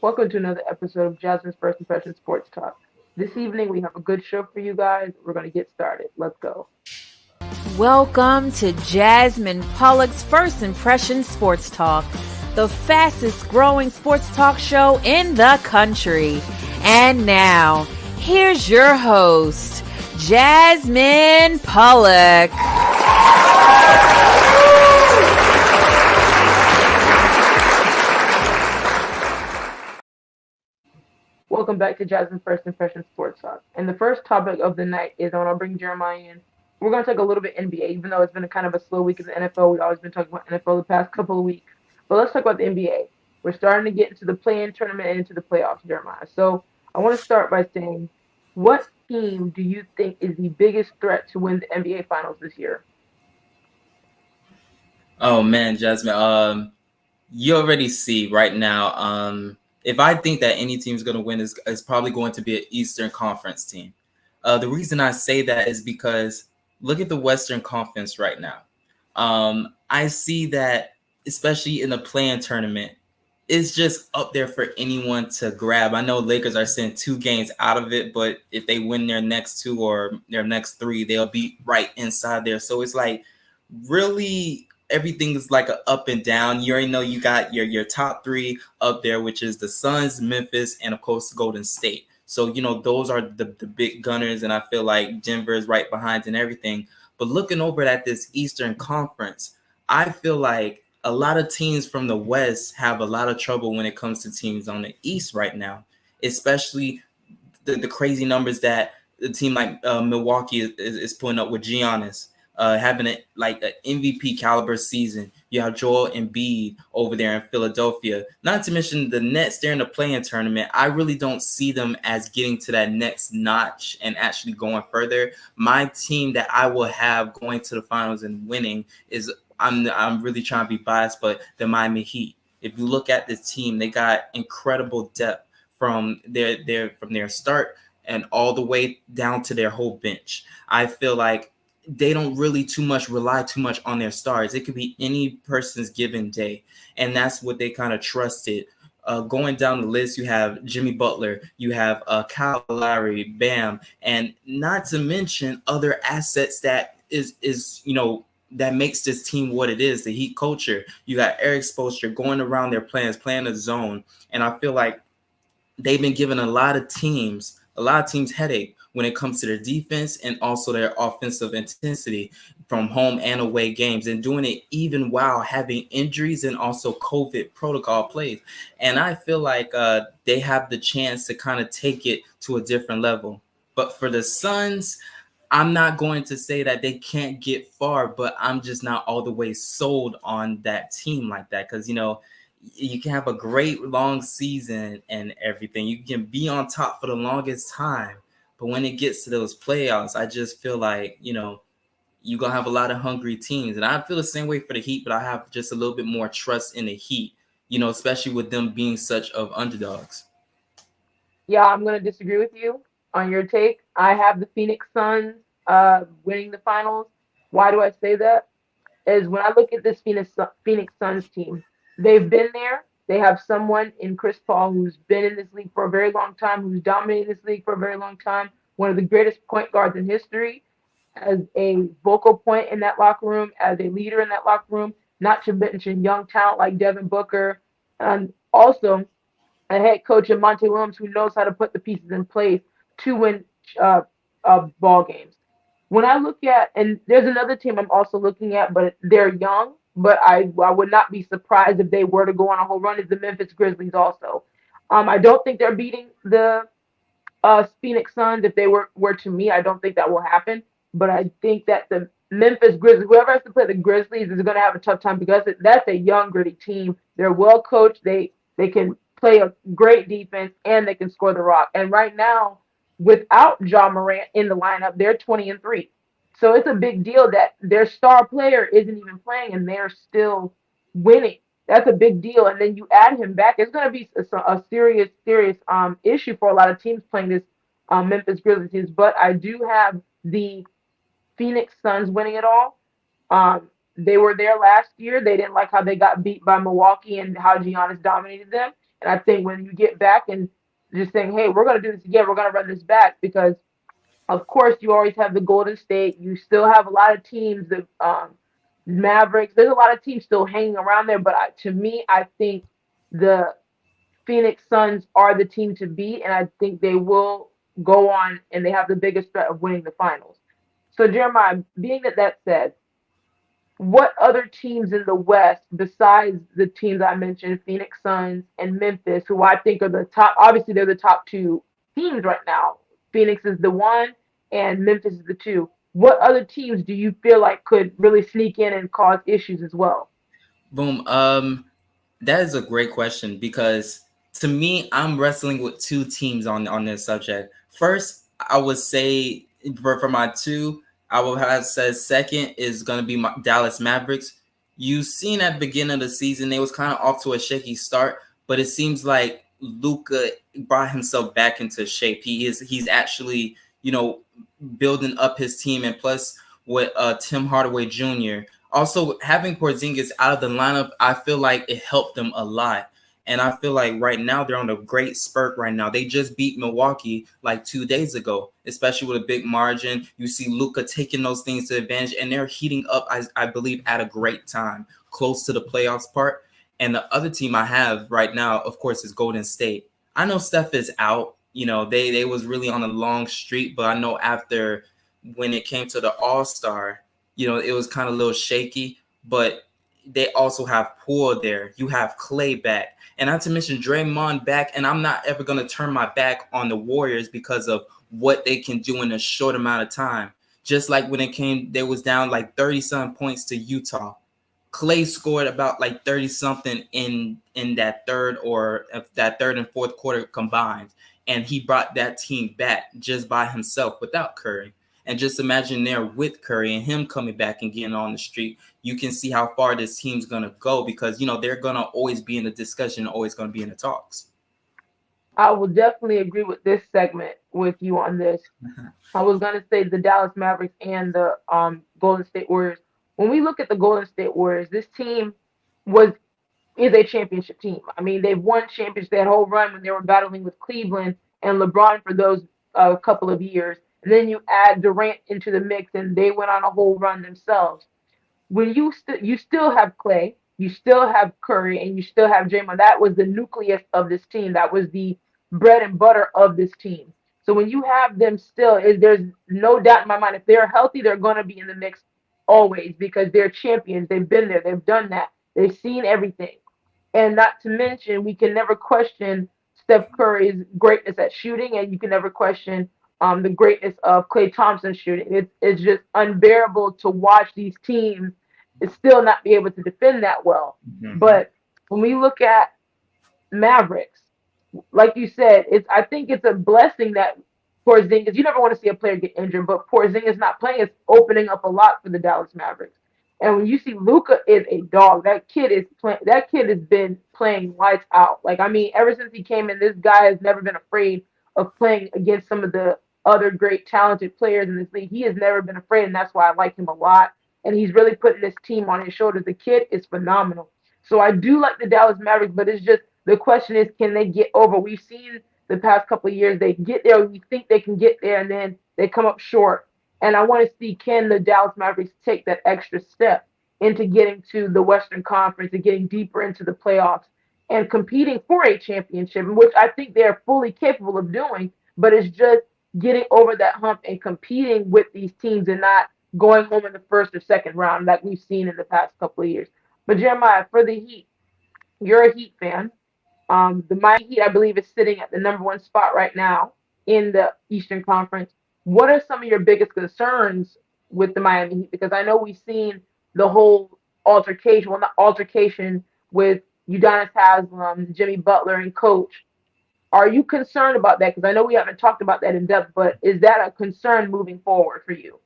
Welcome to another episode of Jasmine's First Impression Sports Talk. This evening we have a good show for you guys. We're going to get started. Let's go. Welcome to Jasmine Pollock's First Impression Sports Talk, the fastest growing sports talk show in the country. And now, here's your host, Jasmine Pollock. Welcome back to Jasmine's First Impression Sports Talk. And the first topic of the night is I want to bring Jeremiah in. We're going to talk a little bit NBA, even though it's been a kind of a slow week in the NFL. We've always been talking about NFL the past couple of weeks. But let's talk about the NBA. We're starting to get into the play-in tournament and into the playoffs, Jeremiah. So I want to start by saying, what team do you think is the biggest threat to win the NBA Finals this year? Oh man, Jasmine. You already see right now. If I think that any team's going to win, is probably going to be an Eastern Conference team. The reason I say that is because look at the Western Conference right now. I see that, especially in the play-in tournament, it's just up there for anyone to grab. I know Lakers are sitting 2 games out of it, but if they win their next 2 or their next 3, they'll be right inside there. So it's like really everything is like a up and down. You already know you got your top 3 up there, which is the Suns, Memphis, and of course Golden State. So, those are the big gunners, and I feel like Denver is right behind and everything. But looking over at this Eastern Conference, I feel like a lot of teams from the West have a lot of trouble when it comes to teams on the East right now, especially the crazy numbers that the team like Milwaukee is putting up with Giannis. Having an MVP caliber season. You have Joel Embiid over there in Philadelphia. Not to mention the Nets, they're in the play-in tournament. I really don't see them as getting to that next notch and actually going further. My team that I will have going to the finals and winning is, I'm really trying to be biased, but the Miami Heat. If you look at this team, they got incredible depth from their start and all the way down to their whole bench. I feel like they don't really rely too much on their stars. It could be any person's given day. And that's what they kind of trusted. Going down the list, you have Jimmy Butler, you have Kyle Lowry, Bam, and not to mention other assets that is that makes this team what it is, the Heat culture. You got Eric Spoelstra going around their plans, playing a zone. And I feel like they've been giving a lot of teams headache when it comes to their defense and also their offensive intensity from home and away games, and doing it even while having injuries and also COVID protocol plays. And I feel like they have the chance to kind of take it to a different level. But for the Suns, I'm not going to say that they can't get far, but I'm just not all the way sold on that team like that, because, you can have a great long season and everything. You can be on top for the longest time. But when it gets to those playoffs, I just feel like, you're going to have a lot of hungry teams. And I feel the same way for the Heat, but I have just a little bit more trust in the Heat, especially with them being such of underdogs. Yeah, I'm going to disagree with you on your take. I have the Phoenix Suns winning the finals. Why do I say that? Is when I look at this Phoenix Suns team, they've been there. They have someone in Chris Paul who's been in this league for a very long time, who's dominated this league for a very long time, one of the greatest point guards in history, as a vocal point in that locker room, as a leader in that locker room, not to mention young talent like Devin Booker, and also a head coach in Monty Williams who knows how to put the pieces in place to win uh, ball games. When I look at, and there's another team I'm also looking at, but they're young, but I would not be surprised if they were to go on a whole run, is the Memphis Grizzlies also. I don't think they're beating the Phoenix Suns. If they were to me, I don't think that will happen. But I think that the Memphis Grizzlies, whoever has to play the Grizzlies, is going to have a tough time because that's a young, gritty team. They're well coached. They can play a great defense and they can score the rock. And right now, without John Morant in the lineup, they're 20-3. So it's a big deal that their star player isn't even playing and they're still winning. That's a big deal. And then you add him back, it's going to be a serious issue for a lot of teams playing this Memphis Grizzlies teams. But I do have the Phoenix Suns winning it all. They were there last year. They didn't like how they got beat by Milwaukee and how Giannis dominated them. And I think when you get back and just saying, hey, we're going to do this again, we're going to run this back because, of course, you always have the Golden State. You still have a lot of teams, the Mavericks. There's a lot of teams still hanging around there. But to me, I think the Phoenix Suns are the team to beat, and I think they will go on and they have the biggest threat of winning the finals. So, Jeremiah, being that said, what other teams in the West, besides the teams I mentioned, Phoenix Suns and Memphis, who I think are the top, obviously they're the top two teams right now. Phoenix is the one and Memphis is the two. What other teams do you feel like could really sneak in and cause issues as well? Boom. That is a great question because to me, I'm wrestling with two teams on this subject. First, I would say for my two, I would have said second is going to be my Dallas Mavericks. You seen at the beginning of the season, they was kind of off to a shaky start, but it seems like Luka brought himself back into shape. He's actually, building up his team, and plus with Tim Hardaway Jr. Also, having Porzingis out of the lineup, I feel like it helped them a lot. And I feel like right now they're on a great spurt right now. They just beat Milwaukee like 2 days ago, especially with a big margin. You see Luka taking those things to advantage, and they're heating up, I believe, at a great time, close to the playoffs part. And the other team I have right now, of course, is Golden State. I know Steph is out. They was really on a long streak, but I know after when it came to the All-Star, it was kind of a little shaky, but they also have Poole there. You have Clay back. And not to mention Draymond back. And I'm not ever going to turn my back on the Warriors because of what they can do in a short amount of time. Just like when it came, they was down like 30-some points to Utah. Clay scored about like 30 something in that third and fourth quarter combined. And he brought that team back just by himself without Curry. And just imagine there with Curry and him coming back and getting on the street, you can see how far this team's going to go because, they're going to always be in the discussion, always going to be in the talks. I will definitely agree with this segment with you on this. I was going to say the Dallas Mavericks and the Golden State Warriors. When we look at the Golden State Warriors, this team was is a championship team. I mean, they've won championships that whole run when they were battling with Cleveland and LeBron for those couple of years. And then you add Durant into the mix, and they went on a whole run themselves. When you still have Clay, you still have Curry, and you still have Draymond. That was the nucleus of this team. That was the bread and butter of this team. So when you have them still, there's no doubt in my mind if they're healthy, they're going to be in the mix always because they're champions. They've been there. They've done that. They've seen everything. And not to mention, we can never question Steph Curry's greatness at shooting, and you can never question the greatness of Klay Thompson's shooting. It's just unbearable to watch these teams still not be able to defend that well. Mm-hmm. But when we look at Mavericks, like you said, I think it's a blessing that Porzingis. You never want to see a player get injured, but Porzingis not playing is opening up a lot for the Dallas Mavericks. And when you see Luka is a dog, that kid is playing. That kid has been playing lights out. Like I mean, ever since he came in, this guy has never been afraid of playing against some of the other great talented players in this league. He has never been afraid, and that's why I like him a lot. And he's really putting this team on his shoulders. The kid is phenomenal. So I do like the Dallas Mavericks, but it's just the question is, can they get over? We've seen the past couple of years they get there. We think they can get there, and then they come up short. And I want to see, can the Dallas Mavericks take that extra step into getting to the Western Conference and getting deeper into the playoffs and competing for a championship, which I think they're fully capable of doing. But it's just getting over that hump and competing with these teams and not going home in the first or second round like we've seen in the past couple of years. But Jeremiah, for the Heat, you're a Heat fan. The Miami Heat, I believe, is sitting at the number one spot right now in the Eastern Conference. What are some of your biggest concerns with the Miami Heat? Because I know we've seen the whole altercation, well, not altercation, with Udonis Haslem, Jimmy Butler, and Coach. Are you concerned about that? Because I know we haven't talked about that in depth, but is that a concern moving forward for you?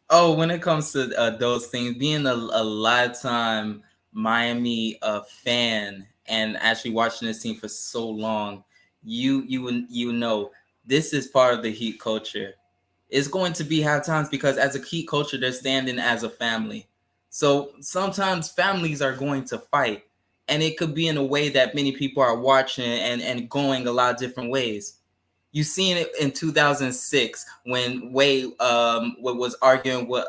Oh, when it comes to those things, being a lifetime Miami fan and actually watching this team for so long, you know this is part of the Heat culture. It's going to be hard times because as a Heat culture, they're standing as a family. So sometimes families are going to fight. and it could be in a way that many people are watching and going a lot of different ways. You seen it in 2006 when Wade was arguing with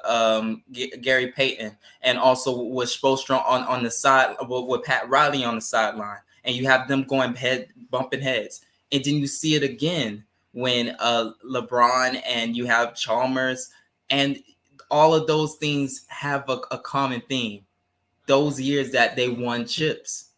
Gary Payton, and also with Spoelstra on the side with Pat Riley on the sideline, and you have them going bumping heads. And then you see it again when LeBron and you have Chalmers, and all of those things have a common theme. Those years that they won chips,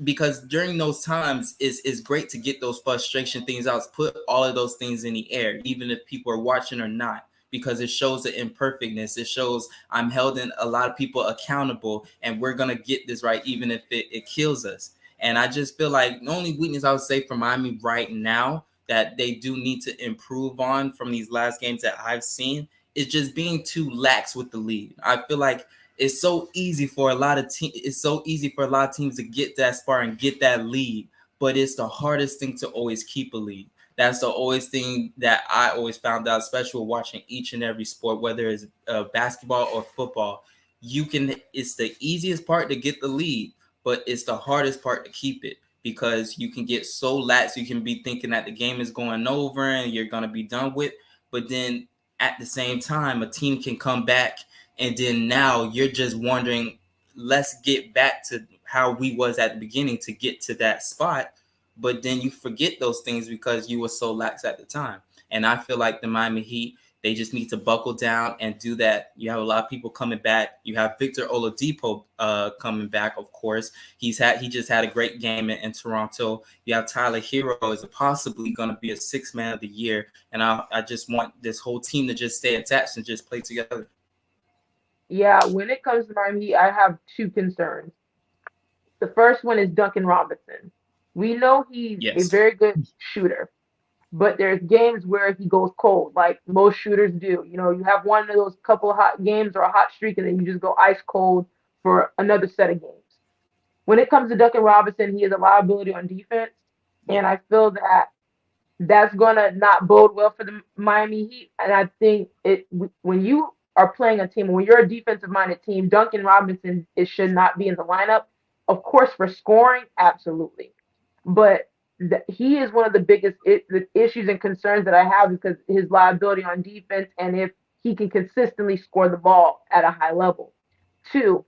because during those times it's great to get those frustration things out, put all of those things in the air, even if people are watching or not, because it shows the imperfectness. It shows I'm holding a lot of people accountable, and we're going to get this right, even if it kills us. And I just feel like the only weakness I would say for Miami right now that they do need to improve on from these last games that I've seen is just being too lax with the lead. I feel like it's so easy for a lot of teams to get that spot and get that lead, but it's the hardest thing to always keep a lead. That's the always thing that I always found out, especially watching each and every sport, whether it's basketball or football. It's the easiest part to get the lead, but it's the hardest part to keep it, because you can get so lax. You can be thinking that the game is going over and you're going to be done with, but then at the same time, a team can come back, and then now you're just wondering, let's get back to how we was at the beginning to get to that spot. But then you forget those things because you were so lax at the time. And I feel like the Miami Heat, they just need to buckle down and do that. You have a lot of people coming back. You have Victor Oladipo coming back, of course. He just had a great game in Toronto. You have Tyler Hero is possibly going to be a sixth man of the year. And I just want this whole team to just stay attached and just play together. Yeah, when it comes to Miami Heat, I have two concerns. The first one is Duncan Robinson. We know he's a very good shooter, but there's games where he goes cold, like most shooters do. You know, you have one of those couple of hot games or a hot streak, and then you just go ice cold for another set of games. When it comes to Duncan Robinson, he has a liability on defense, and I feel that that's going to not bode well for the Miami Heat. And I think when you are playing a team, when you're a defensive-minded team, Duncan Robinson should not be in the lineup. Of course, for scoring, absolutely. But he is one of the biggest issues and concerns that I have, because his liability on defense and if he can consistently score the ball at a high level. Two,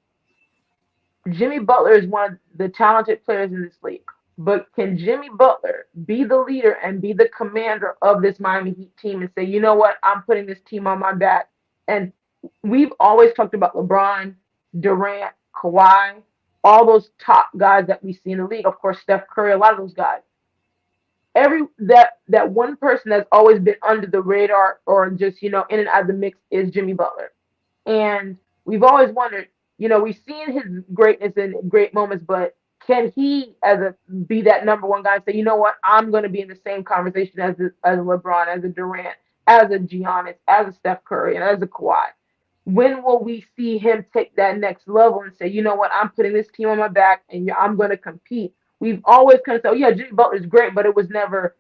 Jimmy Butler is one of the talented players in this league. But can Jimmy Butler be the leader and be the commander of this Miami Heat team and say, you know what, I'm putting this team on my back? And we've always talked about LeBron, Durant, Kawhi, all those top guys that we see in the league. Of course, Steph Curry, a lot of those guys. That one person that's always been under the radar or just, in and out of the mix is Jimmy Butler. And we've always wondered, we've seen his greatness in great moments, but can he be that number one guy and say, you know what, I'm going to be in the same conversation as a LeBron, as a Durant, as a Giannis, as a Steph Curry, and as a Kawhi? When will we see him take that next level and say, you know what, I'm putting this team on my back and I'm going to compete? We've always kind of said, oh, yeah, Jimmy Butler's great, but it was never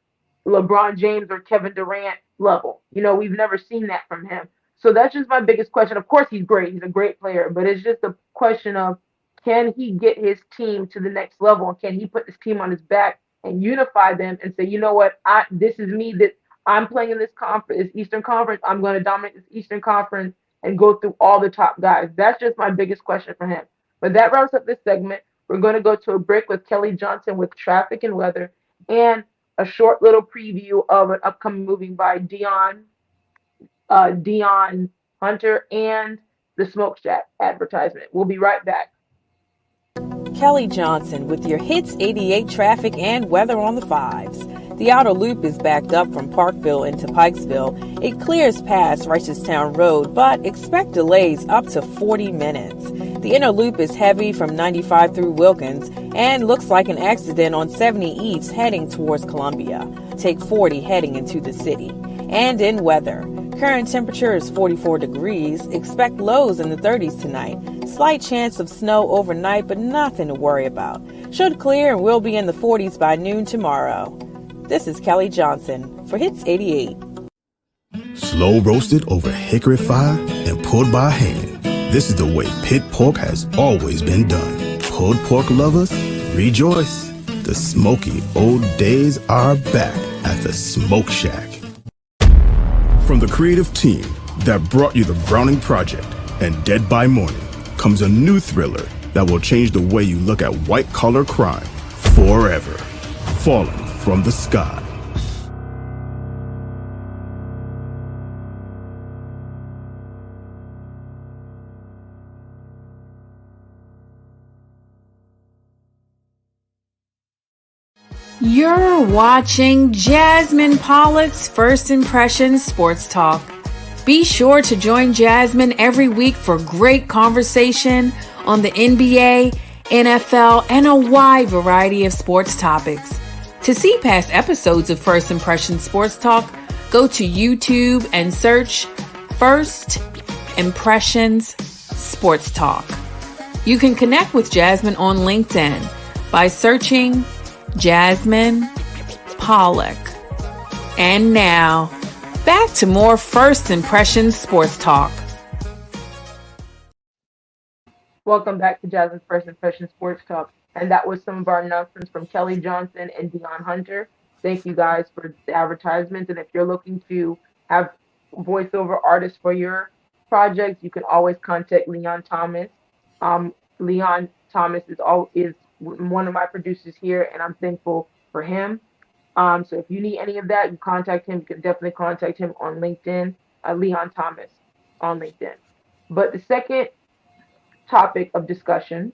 LeBron James or Kevin Durant level. We've never seen that from him. So that's just my biggest question. Of course, he's great. He's a great player, but it's just a question of, can he get his team to the next level? And can he put this team on his back and unify them and say, you know what, this is me, that I'm playing in this conference, this Eastern Conference. I'm going to dominate this Eastern Conference and go through all the top guys. That's just my biggest question for him. But that wraps up this segment. We're going to go to a break with Kelly Johnson with traffic and weather, and a short little preview of an upcoming movie by Dion Hunter and the Smoke Shack advertisement. We'll be right back. Kelly Johnson with your Hits 88 traffic and weather on the 5s. The outer loop is backed up from Parkville into Pikesville. It clears past Reisterstown Road, but expect delays up to 40 minutes. The inner loop is heavy from 95 through Wilkins and looks like an accident on 70 East heading towards Columbia. Take 40 heading into the city. And in weather, current temperature is 44 degrees. Expect lows in the 30s tonight. Slight chance of snow overnight, but nothing to worry about. Should clear and we'll be in the 40s by noon tomorrow. This is Kelly Johnson for Hits 88. Slow roasted over hickory fire and pulled by hand. This is the way pit pork has always been done. pulled pork lovers, rejoice. The smoky old days are back at the Smoke Shack. From the creative team that brought you the Browning Project and Dead by Morning comes a new thriller that will change the way you look at white-collar crime forever. Falling from the Sky. You're watching Jasmine Pollock's First Impressions Sports Talk. Be sure to join Jasmine every week for great conversation on the NBA, NFL, and a wide variety of sports topics. To see past episodes of First Impressions Sports Talk, go to YouTube and search First Impressions Sports Talk. You can connect with Jasmine on LinkedIn by searching Jasmine Pollock. And now, back to more First Impressions Sports Talk. Welcome back to Jasmine's First Impression Sports Talk. And that was some of our announcements from Kelly Johnson and Dion Hunter. Thank you guys for the advertisements. And if you're looking to have voiceover artists for your projects, you can always contact Leon Thomas. Leon Thomas is one of my producers here, and I'm thankful for him. So if you need any of that, you contact him. You can definitely contact him on LinkedIn, Leon Thomas on LinkedIn. But the second topic of discussion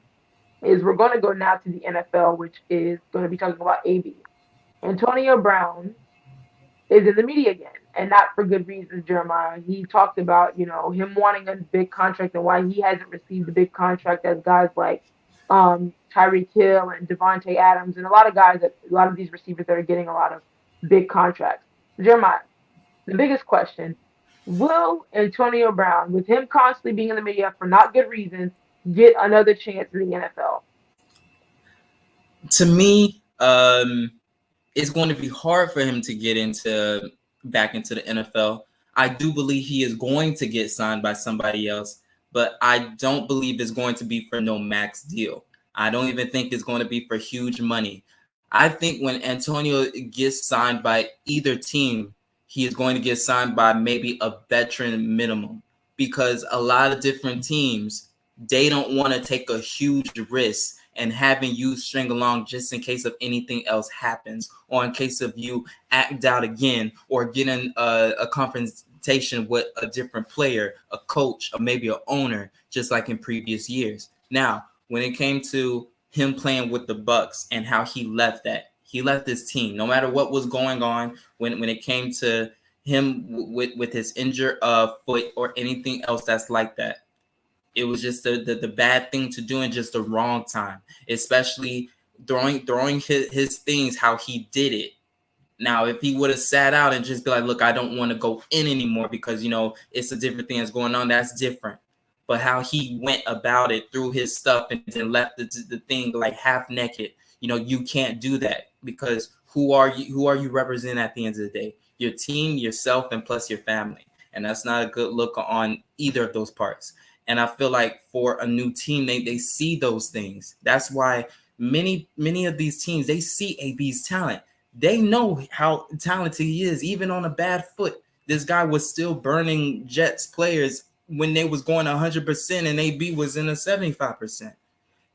is we're going to go now to the NFL, which is going to be talking about AB. Antonio Brown is in the media again, and not for good reasons, Jeremiah. He talked about, him wanting a big contract and why he hasn't received a big contract as guys like Tyreek Hill and Devontae Adams and a lot of these receivers that are getting a lot of big contracts. Jeremiah, the biggest question, will Antonio Brown, with him constantly being in the media for not good reasons, get another chance in the NFL? To me, it's going to be hard for him to get back into the NFL. I do believe he is going to get signed by somebody else, but I don't believe it's going to be for no max deal. I don't even think it's going to be for huge money. I think when Antonio gets signed by either team, he is going to get signed by maybe a veteran minimum, because a lot of different teams, they don't want to take a huge risk and having you string along just in case of anything else happens, or in case of you act out again, or get in a confrontation with a different player, a coach, or maybe an owner, just like in previous years. Now, when it came to him playing with the Bucks and how he left his team, no matter what was going on, when it came to him with his injured foot or anything else that's like that, it was just the bad thing to do in just the wrong time, especially throwing his things how he did it. Now, if he would have sat out and just be like, look, I don't want to go in anymore because, it's a different thing that's going on, that's different. But how he went about it, threw his stuff and then left the thing like half naked, you can't do that, because who are you representing at the end of the day? Your team, yourself, and plus your family. And that's not a good look on either of those parts. And I feel like for a new team, they see those things. That's why many of these teams, they see AB's talent. They know how talented he is, even on a bad foot. This guy was still burning Jets players when they was going 100% and AB was in a 75%.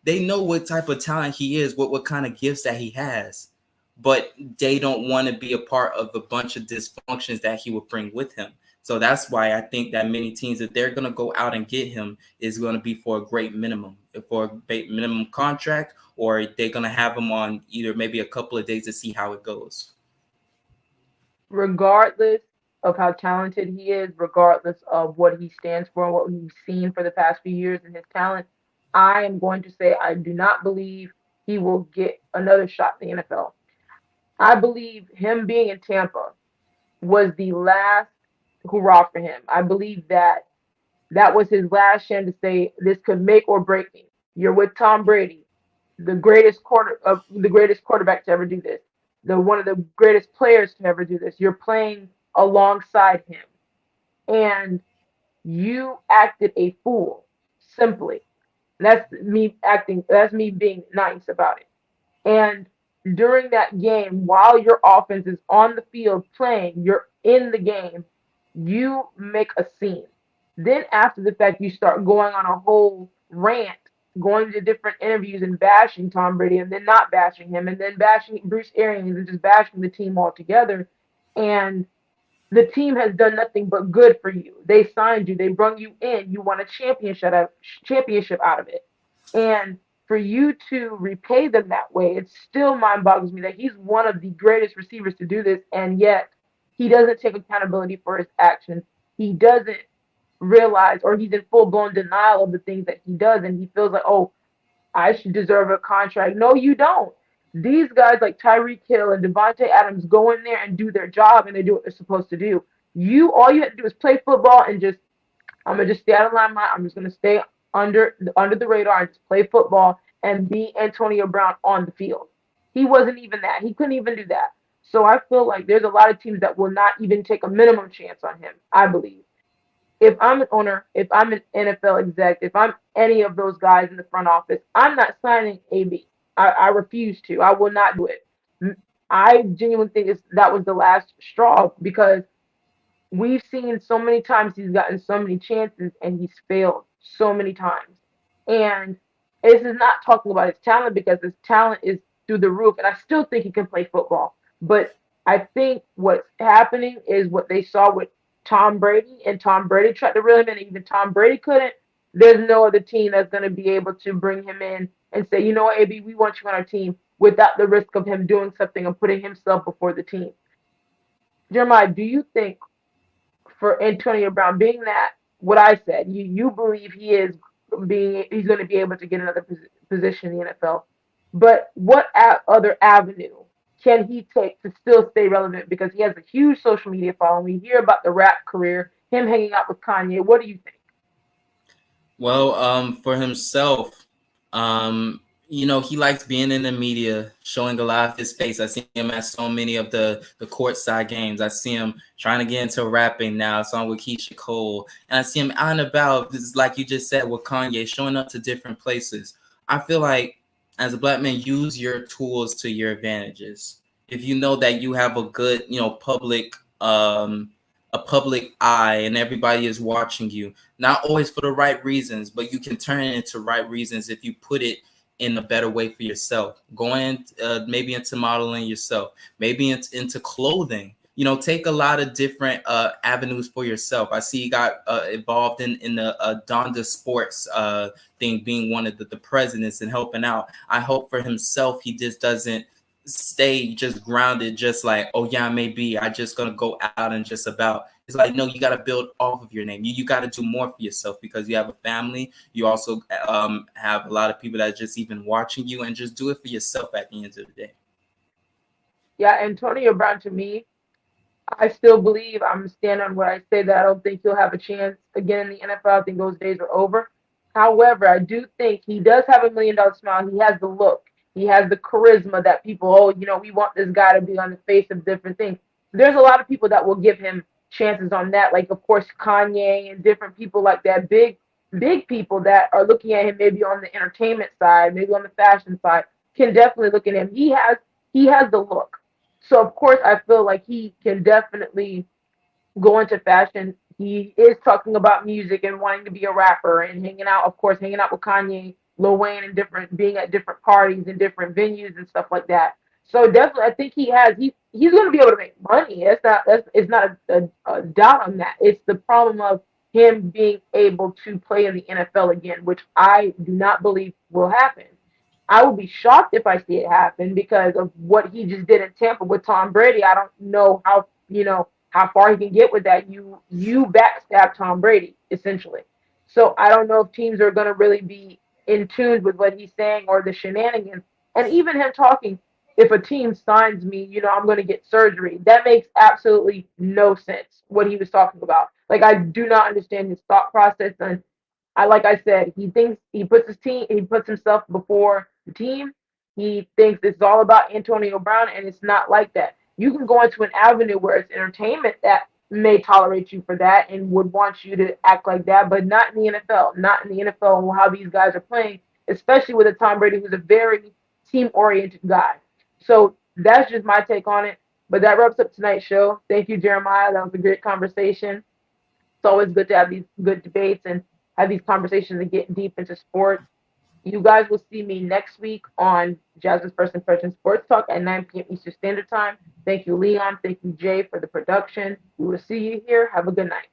They know what type of talent he is, what kind of gifts that he has, but they don't want to be a part of a bunch of dysfunctions that he would bring with him. So that's why I think that many teams, if they're going to go out and get him, is going to be for a great minimum, for a great minimum contract, or they're going to have him on either maybe a couple of days to see how it goes. Regardless of how talented he is, regardless of what he stands for and what we've seen for the past few years in his talent, I am going to say I do not believe he will get another shot in the NFL. I believe him being in Tampa was the last hurrah for him. I believe that was his last chance to say this could make or break me. You're with Tom Brady, the greatest quarterback to ever do this, the one of the greatest players to ever do this. You're playing alongside him, and you acted a fool. Simply, That's me being nice about it. And during that game, while your offense is on the field playing, you're in the game, you make a scene. Then after the fact, you start going on a whole rant, going to different interviews and bashing Tom Brady, and then not bashing him, and then bashing Bruce Arians, and just bashing the team altogether. And the team has done nothing but good for you. They signed you, they brung you in, you won a championship out of it. And for you to repay them that way, it still mind boggles me that he's one of the greatest receivers to do this, and yet he doesn't take accountability for his actions. He doesn't realize, or he's in full blown denial of the things that he does, and he feels like, oh, I should deserve a contract. No, you don't. These guys like Tyreek Hill and Devontae Adams go in there and do their job, and they do what they're supposed to do. All you have to do is play football and just, I'm gonna just stay out of limelight. I'm just gonna stay under the radar and just play football and be Antonio Brown on the field. He wasn't even that. He couldn't even do that. So I feel like there's a lot of teams that will not even take a minimum chance on him, I believe. If I'm an owner, if I'm an NFL exec, if I'm any of those guys in the front office, I'm not signing AB. I refuse to. I will not do it. I genuinely think that was the last straw, because we've seen so many times he's gotten so many chances and he's failed so many times. And this is not talking about his talent, because his talent is through the roof. And I still think he can play football. But I think what's happening is what they saw with Tom Brady, and Tom Brady tried to reel him in, and even Tom Brady couldn't. There's no other team that's going to be able to bring him in and say, you know what, AB, we want you on our team, without the risk of him doing something and putting himself before the team. Jeremiah, do you think for Antonio Brown, being that what I said, you believe he's going to be able to get another position in the NFL, but what other avenue can he take to still stay relevant? Because he has a huge social media following. We hear about the rap career, him hanging out with Kanye. What do you think? Well, for himself, he likes being in the media, showing a lot of his face. I see him at so many of the courtside games. I see him trying to get into rapping now, a song with Keisha Cole. And I see him out and about, just like you just said, with Kanye, showing up to different places. I feel like as a Black man, use your tools to your advantages. If you know that you have a good, public eye and everybody is watching you, not always for the right reasons, but you can turn it into right reasons if you put it in a better way for yourself. Going maybe into modeling yourself, maybe into clothing. Take a lot of different avenues for yourself. I see you got involved in the Donda Sports thing, being one of the presidents and helping out. I hope for himself he just doesn't stay just grounded, just like, oh yeah, maybe I just gonna go out and just about. It's like, no, you got to build off of your name. You got to do more for yourself, because you have a family. You also have a lot of people that are just even watching you, and just do it for yourself at the end of the day. Yeah, Antonio Brown, to me, I still believe, I'm standing on what I say, that I don't think he'll have a chance again in the NFL. I think those days are over. However, I do think he does have $1 million smile. He has the look. He has the charisma that people, we want this guy to be on the face of different things. There's a lot of people that will give him chances on that. Like, of course, Kanye and different people like that, big people that are looking at him maybe on the entertainment side, maybe on the fashion side, can definitely look at him. He has the look. So of course I feel like he can definitely go into fashion. He is talking about music and wanting to be a rapper and hanging out, of course, hanging out with Kanye, Lil Wayne, and being at different parties and different venues and stuff like that. So definitely, I think he's going to be able to make money. It's not a doubt on that. It's the problem of him being able to play in the NFL again, which I do not believe will happen. I would be shocked if I see it happen, because of what he just did in Tampa with Tom Brady. I don't know how far he can get with that. You backstab Tom Brady essentially. So I don't know if teams are going to really be in tune with what he's saying or the shenanigans. And even him talking, if a team signs me, I'm going to get surgery. That makes absolutely no sense, what he was talking about. Like, I do not understand his thought process. And like I said, he thinks he puts himself before the team. He thinks it's all about Antonio Brown, and it's not like that. You can go into an avenue where it's entertainment that may tolerate you for that and would want you to act like that, but not in the NFL. Not in the NFL and how these guys are playing, especially with a Tom Brady who's a very team-oriented guy. So that's just my take on it. But that wraps up tonight's show. Thank you, Jeremiah. That was a great conversation. It's always good to have these good debates and have these conversations and get deep into sports. You guys will see me next week on Jasmine's First Impression Sports Talk at 9 p.m. Eastern Standard Time. Thank you, Leon. Thank you, Jay, for the production. We will see you here. Have a good night.